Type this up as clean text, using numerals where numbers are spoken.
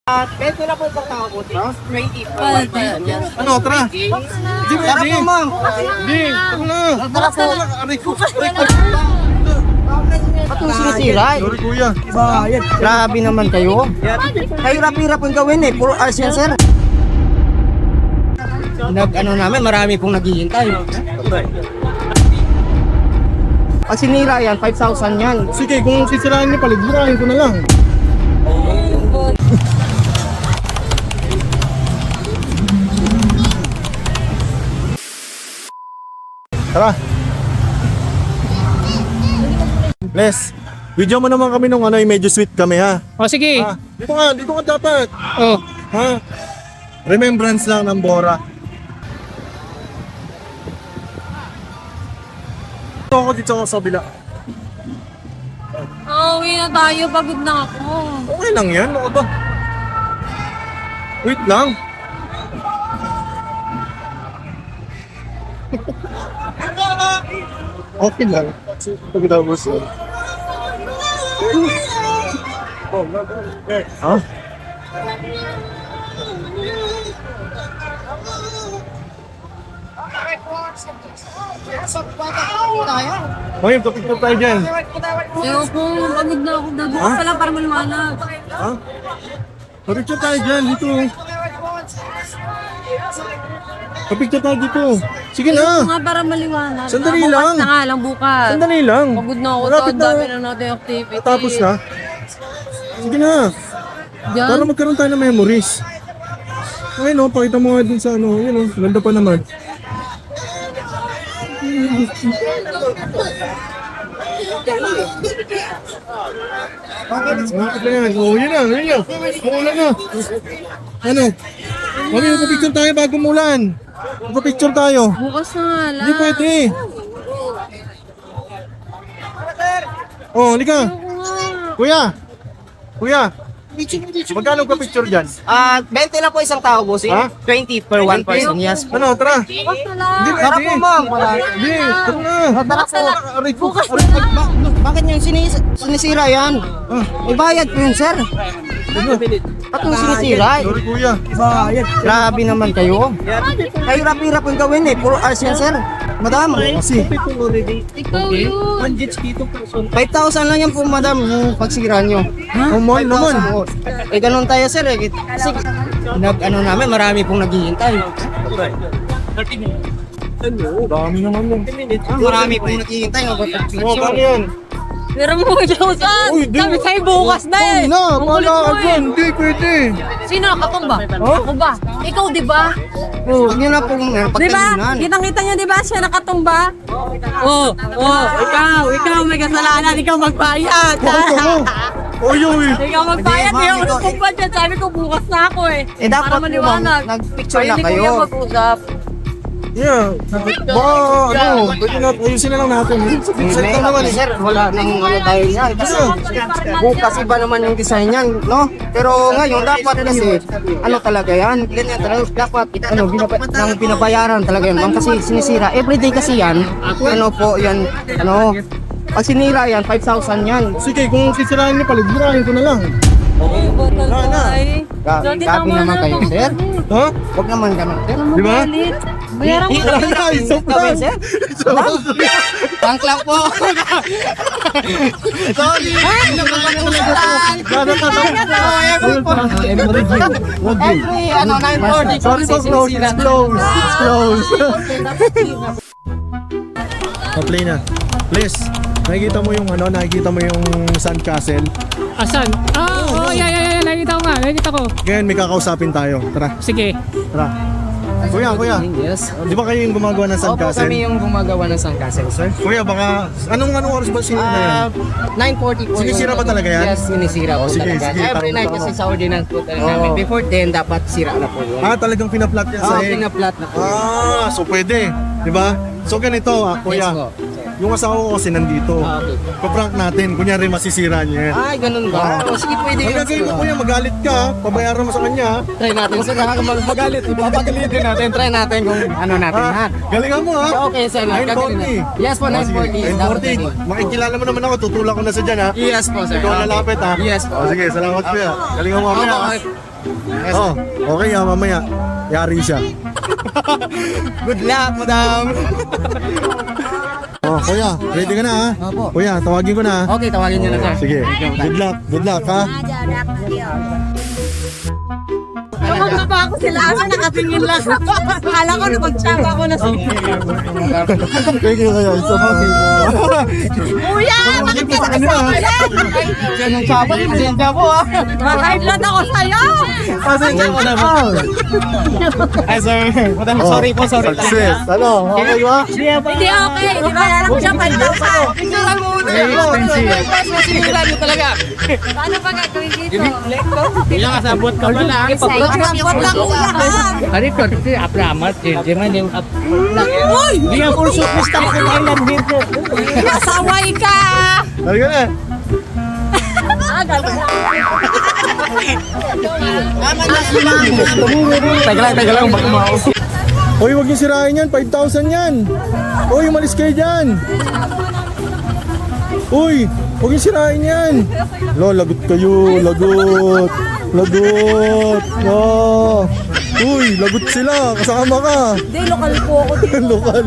Beto na po sa tao po. 20 po. Ano, tara. Di Tara po, ma'am. Di, tara na. Tara po. Aray ko. Ba't yung sinisira? Sorry, kuya. Bayad. Grabe naman kayo. Kayo rapi-rap ang gawin eh. Puro hours yan, sir. Namin, marami pong naghihintay. Pag sinira yan, 5,000 yan. Sige, kung sisirain niyo palit, burahin ko na lang. Tara. Les, video mo naman kami nung ano, yung medyo sweet kami ha. O sige. Dito ka dapat. Oh. Ha? Remembrance lang ng Bora. Dito ako sa bila. Uwi na tayo. Pagod na ako. Okay lang yan, ano ba? Wait lang. Okay lang. Pagkatapos. Ha? Ngayon, kapit-kapit tayo dyan. Ayoko. Pagod na ako. Dabukas pa lang para maliwanag. Ha? Kapit-kapit tayo dyan, dito. Kapit-kapit tayo dito. Sige Ayoko na. nga para maliwanag. Sandali Bukas lang. na nga lang bukas. Sandali lang. Pagod na ako. Malapit Ang dami na natin activity. Tapos na. Sige na. Diyan. Para magkaroon tayo ng memories. Ayun o, pakita mo nga dun sa ano. Yun o, ganda pa naman. Bakit na yan? Oo, yun na, yun na. Umulan na. Ano? Mami, magpapicture tayo bago umulan. Magpapicture tayo. Bukas na nga lang. Hindi pwede. Oh, halika. Ayoko nga. Kuya. Kuya. Magkano ka picture dyan? 20 lang po isang tao, bossing. Ha? 20 per one person, yes. Ano, tara. Bukas na lang. Hindi Tara pwede. po, ma'am. Hindi, tara na. Tara po. Aray ko. Bukas Aray ko. Bakit yung sinisira yan? May bayad po yun, sir. Ba't yung sinisira? Sorry, kuya. Grabe naman kayo. Kayo rapi-rap ang gawin eh. Puro hours yan, sir. Madam, Kasi, Ikaw yun. 5,000 lang yan po, madam, yung pagsira nyo. mahal naman. Eh, ganun tayo, sir. Eh. Kasi, namin, marami pong naghihintay. Dami naman yun. Marami pong naghihintay. Oh, kano yan? Pero mo dyan saan? Uy, di- Sabi sa'yo bukas na eh. Na, Ang kulit pala mo ka eh. Hindi pwede. Sino nakatumba? Ako ba? Ikaw di ba? Huwag nyo na pong Di ba? pagkalinan. Kitang-kita niyo di ba siya nakatumba? Ikaw may kasalanan, ikaw magbayad. Bakit ako? Oy, oy. Ikaw magbayad, Hindi, ikaw ma'am, ikaw- nagtumba dyan. Sabi ko bukas na ako eh. Eh, dapat Para po, maliwanag. ma'am, nag-picture Ay, na hindi ko kayo. yan mag-usap. Yeah. Baka, ano, pwede na, ayusin na lang natin. Set lang naman eh. Sir, wala nang ano tayo yan. Kasi bukas iba naman yung design yan, no? Pero ngayon, dapat kasi, ano talaga yan? Ganyan talaga, dapat, ano, nang binabayaran talaga yan. Ma'am, kasi sinisira. Everyday kasi yan, ano po, yan, ano, pag sinira yan, 5,000 yan. Sige, kung sisirain niyo palit, burahin ko na lang. Wala na. Gabi naman kayo, sir. Ha? Huwag naman ganun, sir. Di ba? Bayaran mo. Wala na, isang Gawin, sir. Bank lang po. Sorry. Every, ano, 9:40. Sorry po, close. It's close. It's close. Pa-play na. Please, nakikita mo yung ano, nakikita mo yung sandcastle. Asan? Yeah. Nakita ko nga. Nakita ko. Ngayon, may kakausapin tayo. Tara, Sige. tara. Kuya. Yes. Di ba kayo yung gumagawa ng Opo, kami sandcastle? yung gumagawa ng sandcastle, sir. Kuya, baka, anong oras ba sinira na yan? 9:40 po. Sinisira ba talaga yan? Yes, sinisira ko Sige, talaga. sige, Every tama, night tama. kasi sa ordinance po talaga Oo. namin. Before 10, dapat sira na po yun. Talagang pinaplat yan sa Oo, head. pinaplat na po. So pwede. Di ba? So ganito, kuya. Yes po. yung asawa ko kasi nandito. Ah, okay. Pa-prank natin, kunyari masisira niya yan. Ay, ganun ba? O, sige, pwede Ang yun. gagawin mo kuya, magalit ka, pabayaran mo sa kanya. Try natin, sir. Magalit. Ipapagalitin natin. Try natin kung ano natin, ha? Galingan mo ha. Okay, sir. 940. Yes po, 940. 940. Makikilala mo naman ako, tutulak ko na sa dyan ha. Yes po, sir. Ikaw ang lalapit ha. Yes po. O, sige, salamat kuya. Galingan mo mamaya. Okay. Oh, okay ha, mamaya. Yari siya. Good luck, madam. Oh, kuya, ready ka na ha? Opo. Kuya, tawagin ko na ha. Okay, tawagin niyo na, sir. Sige, good luck ha. Tumama pa ako sila. Nakatingin lang. Akala ko na magtsaka ako na sila. Thank you kuya, so happy. Kuya, bakit ka sa kanila, ha? Yan ang sabi, pasensya po, ha? Mag-high blood ako sa'yo. Pasensya po na po. Ay, sir. Madam, sorry po, sorry. Success. Ano, okay ba? Hindi okay. Di ba alam ko siya 5,000. Picturean mo muna. Masisimulan niyo talaga. Paano pa gagawin dito? Ilang kasabot ka pa lang. Pagkakapot lang sila. Ari ko, kasi apramat. Hindi man yung Uy! Hindi ang kurso pista ko na ilan dito. Nasaway ka! Halika na. Teka lang, baka mao. Uy, huwag niyo sirain yan, 5,000 yan. Uy, umalis kayo dyan. Uy, huwag niyo sirain yan. Lo, lagot kayo, lagot. Lagot. Oh. Uy, lagot sila, kasama ka. Hindi, lokal po ako dito. Lokal.